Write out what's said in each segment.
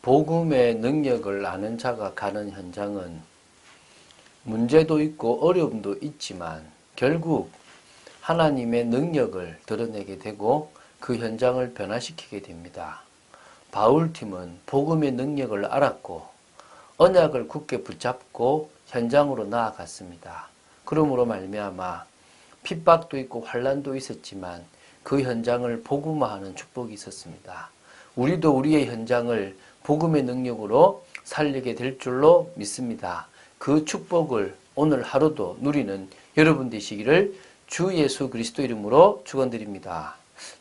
복음의 능력을 아는 자가 가는 현장은 문제도 있고 어려움도 있지만 결국 하나님의 능력을 드러내게 되고 그 현장을 변화시키게 됩니다. 바울팀은 복음의 능력을 알았고 언약을 굳게 붙잡고 현장으로 나아갔습니다. 그러므로 말미암아 핍박도 있고 환난도 있었지만 그 현장을 복음화하는 축복이 있었습니다. 우리도 우리의 현장을 복음의 능력으로 살리게 될 줄로 믿습니다. 그 축복을 오늘 하루도 누리는 여러분 되시기를 주 예수 그리스도 이름으로 축원드립니다.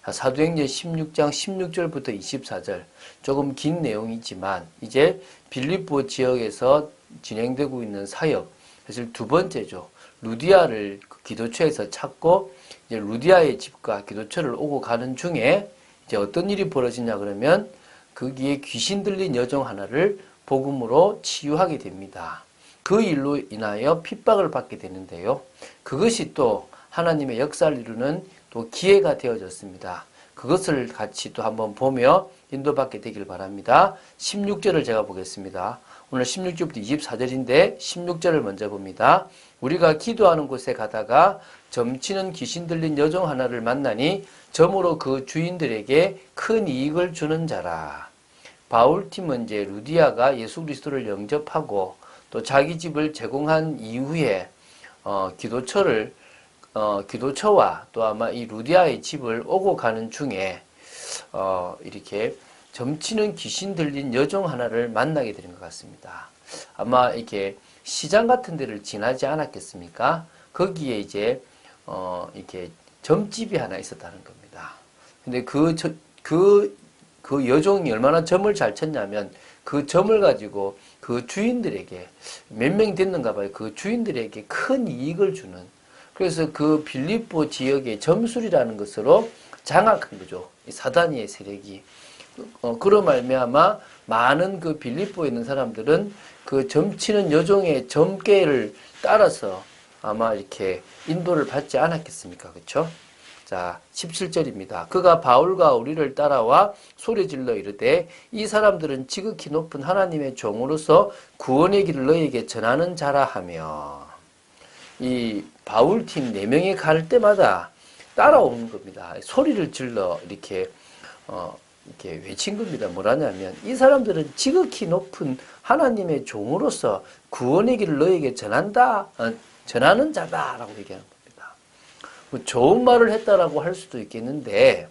사도행전 16장 16절부터 24절 조금 긴 내용이지만 이제 빌립보 지역에서 진행되고 있는 사역, 사실 두 번째죠. 루디아를 기도처에서 찾고 이제 루디아의 집과 기도처를 오고 가는 중에 이제 어떤 일이 벌어지냐 그러면 거기에 귀신 들린 여종 하나를 복음으로 치유하게 됩니다. 그 일로 인하여 핍박을 받게 되는데요. 그것이 또 하나님의 역사를 이루는 또 기회가 되어졌습니다. 그것을 같이 또 한번 보며 인도받게 되길 바랍니다. 16절을 제가 보겠습니다. 오늘 16절부터 24절인데 16절을 먼저 봅니다. 우리가 기도하는 곳에 가다가 점치는 귀신 들린 여종 하나를 만나니 점으로 그 주인들에게 큰 이익을 주는 자라. 바울팀은 이제 루디아가 예수 그리스도를 영접하고 또 자기 집을 제공한 이후에 기도처와 또 아마 이 루디아의 집을 오고 가는 중에 이렇게 점치는 귀신 들린 여종 하나를 만나게 되는 것 같습니다. 아마 이렇게 시장 같은 데를 지나지 않았겠습니까? 거기에 이제 이렇게 점집이 하나 있었다는 겁니다. 근데 그 여종이 얼마나 점을 잘 쳤냐면 그 점을 가지고 그 주인들에게 몇 명 됐는가 봐요. 그 주인들에게 큰 이익을 주는, 그래서 그 빌립보 지역의 점술이라는 것으로 장악한 거죠. 이 사단의 세력이. 그로 말미암아 많은 그 빌립보에 있는 사람들은 그 점치는 여종의 점괘를 따라서 아마 이렇게 인도를 받지 않았겠습니까? 그렇죠? 자, 17절입니다. 그가 바울과 우리를 따라와 소리질러 이르되 이 사람들은 지극히 높은 하나님의 종으로서 구원의 길을 너희에게 전하는 자라 하며, 이 바울팀 4명이 갈 때마다 따라오는 겁니다. 소리를 질러 이렇게 외친 겁니다. 뭐라냐면 이 사람들은 지극히 높은 하나님의 종으로서 구원의 길을 너희에게 전하는 자다라고 얘기하는 겁니다. 뭐 좋은 말을 했다라고 할 수도 있겠는데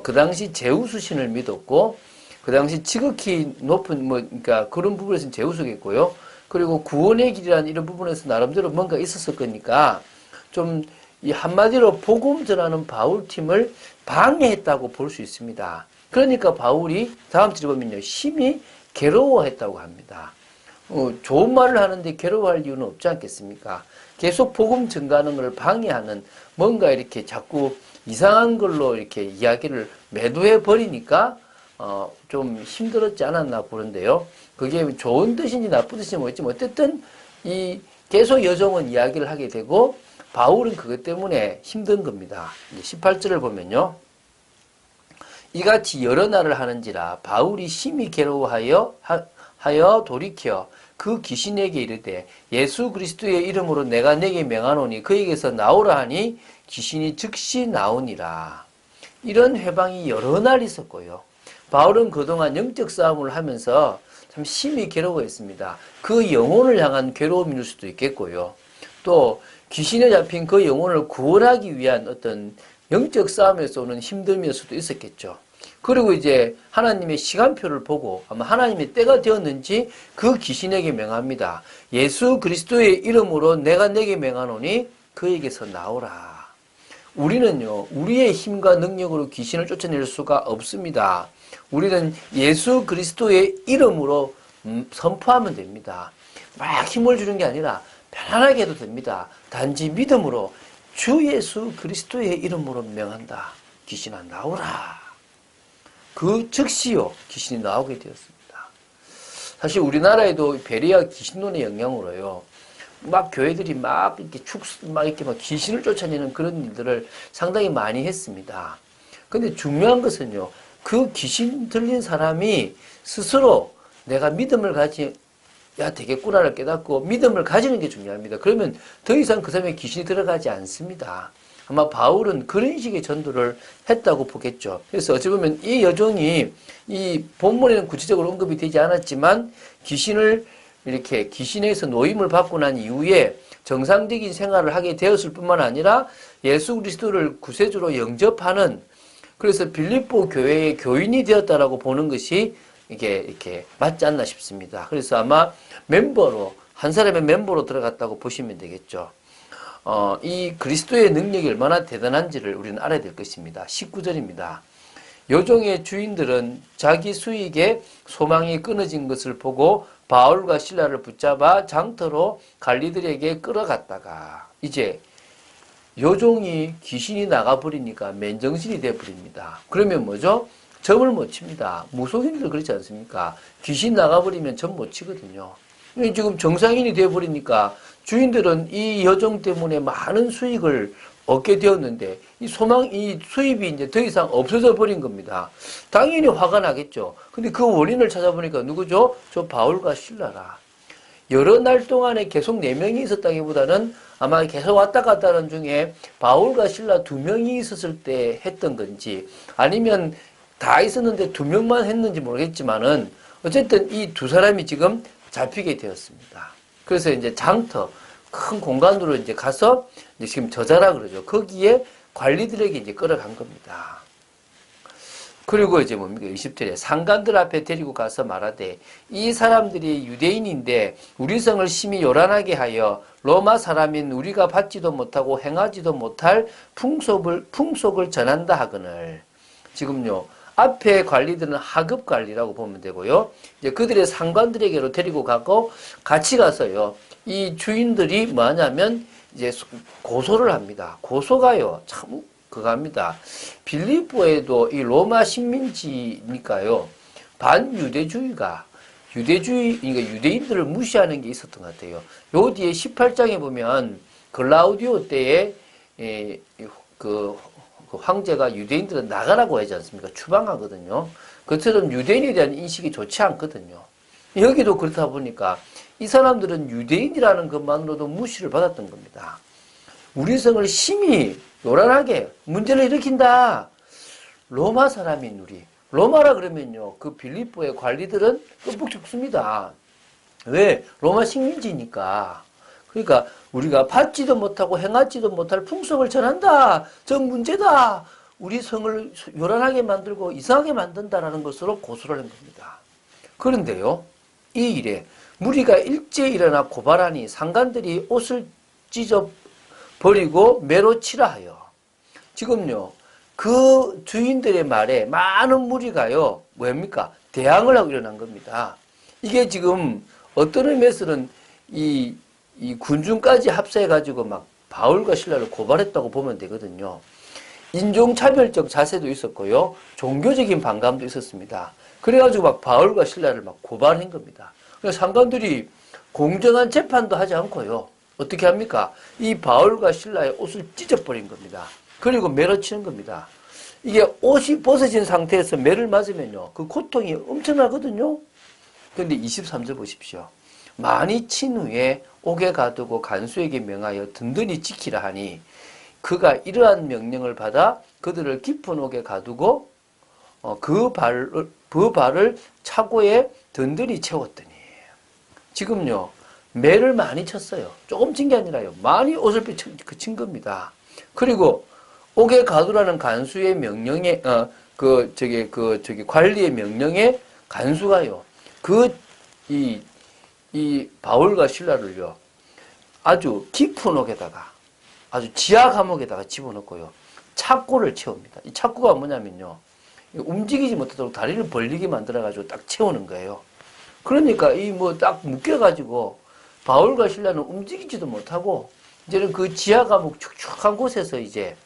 그 당시 제우스 신을 믿었고 그 당시 지극히 높은 그러니까 그런 부분에서는 제우스겠고요. 그리고 구원의 길이라는 이런 부분에서 나름대로 뭔가 있었을 거니까 좀 이 한마디로 복음 전하는 바울팀을 방해했다고 볼 수 있습니다. 그러니까 바울이 다음 절에 보면요, 심히 괴로워했다고 합니다. 좋은 말을 하는데 괴로워할 이유는 없지 않겠습니까? 계속 복음 전가하는 걸 방해하는 뭔가 이렇게 자꾸 이상한 걸로 이렇게 이야기를 매도해 버리니까 좀 힘들었지 않았나 보는데요. 그게 좋은 뜻인지 나쁜 뜻인지 모르겠지만 어쨌든 이 계속 여종은 이야기를 하게 되고 바울은 그것 때문에 힘든 겁니다. 18절을 보면요. 이같이 여러 날을 하는지라 바울이 심히 괴로워하여 돌이켜 그 귀신에게 이르되 예수 그리스도의 이름으로 내가 네게 명하노니 그에게서 나오라 하니 귀신이 즉시 나오니라. 이런 회방이 여러 날 있었고요. 바울은 그동안 영적 싸움을 하면서 참 심히 괴로워했습니다. 그 영혼을 향한 괴로움일 수도 있겠고요. 또 귀신에 잡힌 그 영혼을 구원하기 위한 어떤 영적 싸움에서 오는 힘듦일 수도 있었겠죠. 그리고 이제 하나님의 시간표를 보고 아마 하나님의 때가 되었는지 그 귀신에게 명합니다. 예수 그리스도의 이름으로 내가 내게 명하노니 그에게서 나오라. 우리는요, 우리의 힘과 능력으로 귀신을 쫓아낼 수가 없습니다. 우리는 예수 그리스도의 이름으로 선포하면 됩니다. 막 힘을 주는 게 아니라 편안하게 해도 됩니다. 단지 믿음으로 주 예수 그리스도의 이름으로 명한다. 귀신아 나오라. 그 즉시요 귀신이 나오게 되었습니다. 사실 우리나라에도 베리아 귀신론의 영향으로요, 막 교회들이 막 이렇게 막 귀신을 쫓아내는 그런 일들을 상당히 많이 했습니다. 근데 중요한 것은요, 그 귀신 들린 사람이 스스로 내가 믿음을 야 되겠구나를 깨닫고 믿음을 가지는 게 중요합니다. 그러면 더 이상 그 사람의 귀신이 들어가지 않습니다. 아마 바울은 그런 식의 전도를 했다고 보겠죠. 그래서 어찌 보면 이 여종이 이 본문에는 구체적으로 언급이 되지 않았지만 귀신에서 노임을 받고 난 이후에 정상적인 생활을 하게 되었을 뿐만 아니라 예수 그리스도를 구세주로 영접하는, 그래서 빌립보 교회의 교인이 되었다라고 보는 것이 이게 맞지 않나 싶습니다. 그래서 아마 한 사람의 멤버로 들어갔다고 보시면 되겠죠. 이 그리스도의 능력이 얼마나 대단한지를 우리는 알아야 될 것입니다. 19절입니다. 여종의 주인들은 자기 수익에 소망이 끊어진 것을 보고 바울과 실라를 붙잡아 장터로 관리들에게 끌어갔다가, 이제 여종이 귀신이 나가버리니까 맨정신이 돼버립니다. 그러면 뭐죠? 점을 못 칩니다. 무속인들 그렇지 않습니까? 귀신 나가버리면 점 못 치거든요. 지금 정상인이 돼버리니까 주인들은 이 여종 때문에 많은 수익을 얻게 되었는데 이 수입이 이제 더 이상 없어져 버린 겁니다. 당연히 화가 나겠죠. 근데 그 원인을 찾아보니까 누구죠? 저 바울과 실라라. 여러 날 동안에 계속 4명이 있었다기보다는 아마 계속 왔다 갔다 하는 중에 바울과 실라 2명이 있었을 때 했던 건지, 아니면 다 있었는데 2명만 했는지 모르겠지만은 어쨌든 이 2사람이 지금 잡히게 되었습니다. 그래서 이제 장터, 큰 공간으로 이제 가서 이제 지금 저자라 그러죠. 거기에 관리들에게 이제 끌어간 겁니다. 그리고 이제 뭡니까? 20절에 상관들 앞에 데리고 가서 말하되 이 사람들이 유대인인데 우리 성을 심히 요란하게 하여 로마 사람인 우리가 받지도 못하고 행하지도 못할 풍속을 전한다 하거늘. 지금요, 앞에 관리들은 하급 관리라고 보면 되고요. 이제 그들의 상관들에게로 데리고 가고 같이 가서요. 이 주인들이 뭐 하냐면 이제 고소를 합니다. 고소가요, 참 그거합니다. 빌립보에도 이 로마 식민지니까요. 반유대주의가 그러니까 유대인들을 무시하는 게 있었던 것 같아요. 요 뒤에 18장에 보면 글라우디오 때에 그 황제가 유대인들은 나가라고 하지 않습니까? 추방하거든요. 그처럼 유대인에 대한 인식이 좋지 않거든요. 여기도 그렇다 보니까 이 사람들은 유대인이라는 것만으로도 무시를 받았던 겁니다. 우리 성을 심히 요란하게 문제를 일으킨다. 로마 사람인 우리. 로마라 그러면요, 그 빌립보의 관리들은 끔찍 죽습니다. 왜? 로마 식민지니까. 그러니까 우리가 받지도 못하고 행하지도 못할 풍속을 전한다. 저 문제다. 우리 성을 요란하게 만들고 이상하게 만든다라는 것으로 고소를 한 겁니다. 그런데요, 이 일에 무리가 일제히 일어나 고발하니 상관들이 옷을 찢어 버리고 매로 치라 하여. 지금요, 그 주인들의 말에 많은 무리가요, 뭡니까? 대항을 하고 일어난 겁니다. 이게 지금 어떤 의미에서는 이 군중까지 합세해가지고 막 바울과 실라를 고발했다고 보면 되거든요. 인종차별적 자세도 있었고요. 종교적인 반감도 있었습니다. 그래가지고 막 바울과 실라를 막 고발한 겁니다. 그래서 상관들이 공정한 재판도 하지 않고요. 어떻게 합니까? 이 바울과 실라의 옷을 찢어버린 겁니다. 그리고 매를 치는 겁니다. 이게 옷이 벗어진 상태에서 매를 맞으면요, 그 고통이 엄청나거든요. 그런데 23절 보십시오. 많이 친 후에 옥에 가두고 간수에게 명하여 든든히 지키라 하니 그가 이러한 명령을 받아 그들을 깊은 옥에 가두고 그 발을 차고에 든든히 채웠더니. 지금요, 매를 많이 쳤어요. 조금 친 게 아니라요, 많이 옷을 친 겁니다. 그리고 옥에 가두라는 간수의 명령에 관리의 명령에 간수가요, 이 바울과 실라를요, 아주 깊은 옥에다가, 아주 지하 감옥에다가 집어넣고요, 착고를 채웁니다. 이 착고가 뭐냐면요, 움직이지 못하도록 다리를 벌리게 만들어가지고 딱 채우는 거예요. 그러니까 딱 묶여가지고 바울과 실라는 움직이지도 못하고 이제는 그 지하 감옥 축축한 곳에서 이제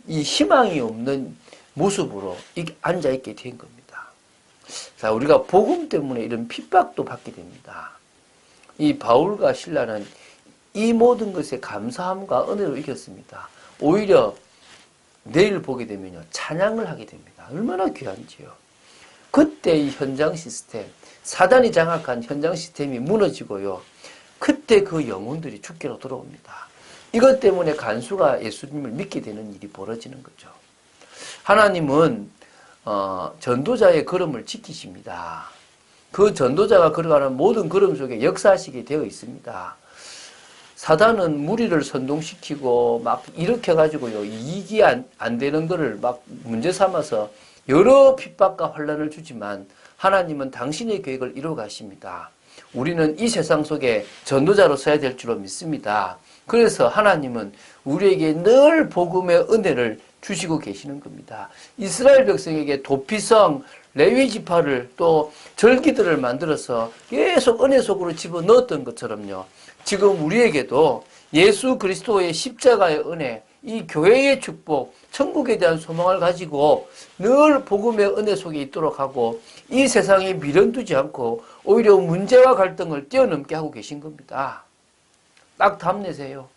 이 희망이 없는 모습으로 앉아있게 된 겁니다. 자, 우리가 복음 때문에 이런 핍박도 받게 됩니다. 이 바울과 실라는 이 모든 것에 감사함과 은혜로 이겼습니다. 오히려 내일 보게 되면요, 찬양을 하게 됩니다. 얼마나 귀한지요. 그때 이 현장 시스템, 사단이 장악한 현장 시스템이 무너지고요. 그때 그 영혼들이 주께로 돌아옵니다. 이것 때문에 간수가 예수님을 믿게 되는 일이 벌어지는 거죠. 하나님은 전도자의 걸음을 지키십니다. 그 전도자가 걸어가는 모든 걸음 속에 역사하시게 되어 있습니다. 사단은 무리를 선동시키고 막 일으켜가지고요, 이익이 안 되는 거를 막 문제 삼아서 여러 핍박과 환란을 주지만 하나님은 당신의 계획을 이루어 가십니다. 우리는 이 세상 속에 전도자로 서야 될 줄로 믿습니다. 그래서 하나님은 우리에게 늘 복음의 은혜를 주시고 계시는 겁니다. 이스라엘 백성에게 도피성, 레위 지파를 또 절기들을 만들어서 계속 은혜 속으로 집어넣었던 것처럼요. 지금 우리에게도 예수 그리스도의 십자가의 은혜, 이 교회의 축복, 천국에 대한 소망을 가지고 늘 복음의 은혜 속에 있도록 하고 이 세상에 미련 두지 않고 오히려 문제와 갈등을 뛰어넘게 하고 계신 겁니다. 딱 답내세요.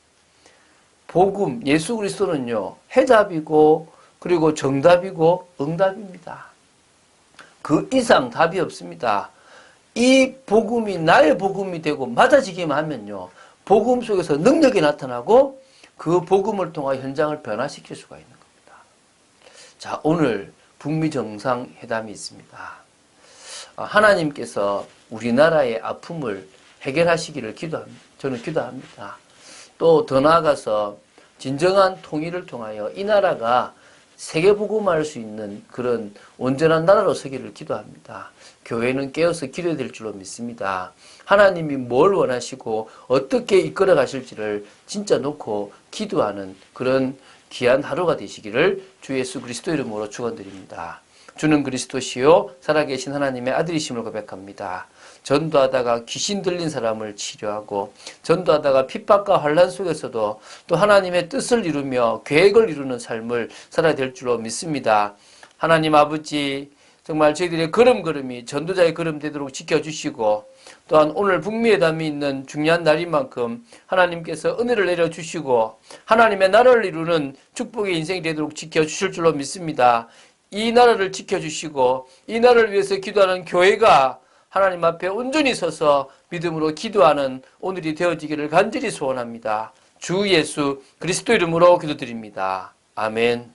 복음, 예수 그리스도는요, 해답이고 그리고 정답이고 응답입니다. 그 이상 답이 없습니다. 이 복음이 나의 복음이 되고 맞아지기만 하면요, 복음 속에서 능력이 나타나고 그 복음을 통해 현장을 변화시킬 수가 있는 겁니다. 자, 오늘 북미 정상회담이 있습니다. 하나님께서 우리나라의 아픔을 해결하시기를 저는 기도합니다. 또 더 나아가서 진정한 통일을 통하여 이 나라가 세계복음화할 수 있는 그런 온전한 나라로 서기를 기도합니다. 교회는 깨어서 기도해야 될 줄로 믿습니다. 하나님이 뭘 원하시고 어떻게 이끌어 가실지를 진짜 놓고 기도하는 그런 귀한 하루가 되시기를 주 예수 그리스도 이름으로 축원드립니다. 주는 그리스도시요 살아계신 하나님의 아들이심을 고백합니다. 전도하다가 귀신 들린 사람을 치료하고 전도하다가 핍박과 환난 속에서도 또 하나님의 뜻을 이루며 계획을 이루는 삶을 살아야 될 줄로 믿습니다. 하나님 아버지, 정말 저희들의 걸음걸음이 전도자의 걸음 되도록 지켜주시고 또한 오늘 북미회담이 있는 중요한 날인 만큼 하나님께서 은혜를 내려주시고 하나님의 나라를 이루는 축복의 인생이 되도록 지켜주실 줄로 믿습니다. 이 나라를 지켜주시고 이 나라를 위해서 기도하는 교회가 하나님 앞에 온전히 서서 믿음으로 기도하는 오늘이 되어지기를 간절히 소원합니다. 주 예수 그리스도 이름으로 기도드립니다. 아멘.